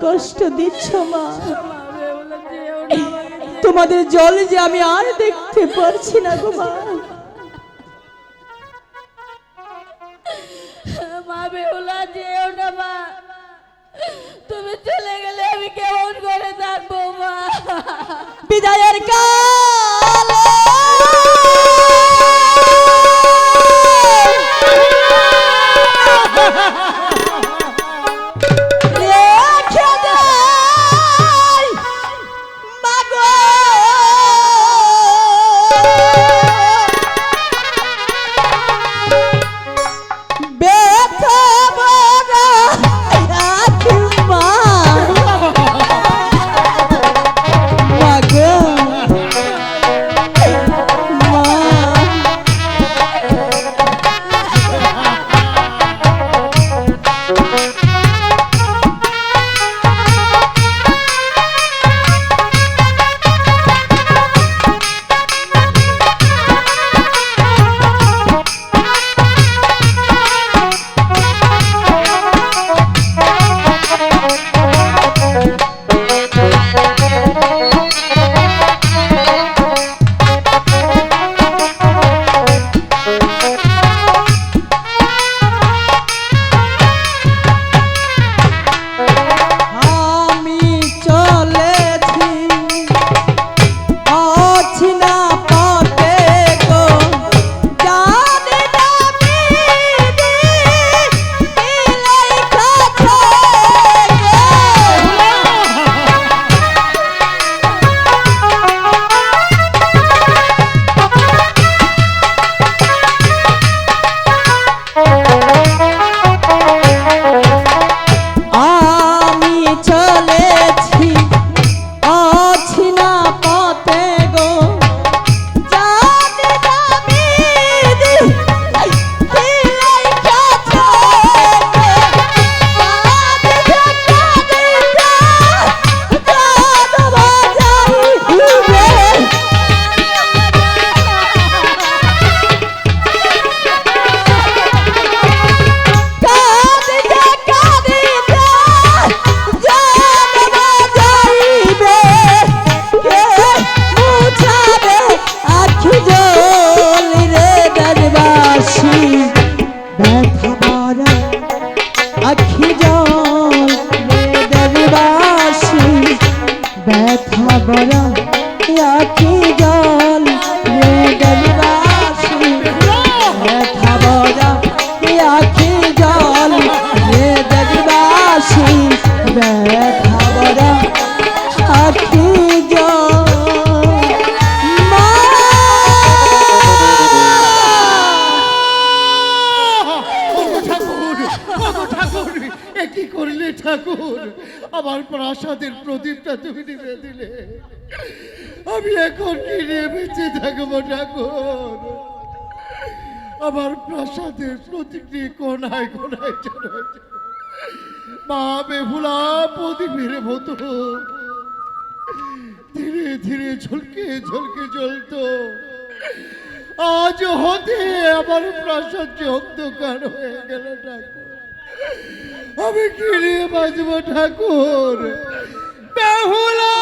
কষ্ট দিচ্ছ মা। তোমাদের জল যে আমি আর দেখতে পারছি না গো মা। মা বেহুলা যেও না মা, তুমি চলে গেলে আমি কেমন করে থাকবো মা। বিদায়ের কাল ঠাকুর, আমার প্রাসাদের প্রদীপটা তুমি নিভে দিলে, আমি এখন কি নিয়ে বেঁচে থাকবো ঠাকুর? আমার প্রাসাদের প্রতিটি কোনায় কোনায় মা বেহুলা প্রদীপের মতো ধীরে ধীরে ঝলকে ঝলকে জ্বলতো। আজ হতে আমার প্রাসাদ যে অন্ধকার হয়ে গেল ঠাকুর, আমি কি নিয়ে বাঁচবো ঠাকুর? বেহুলা!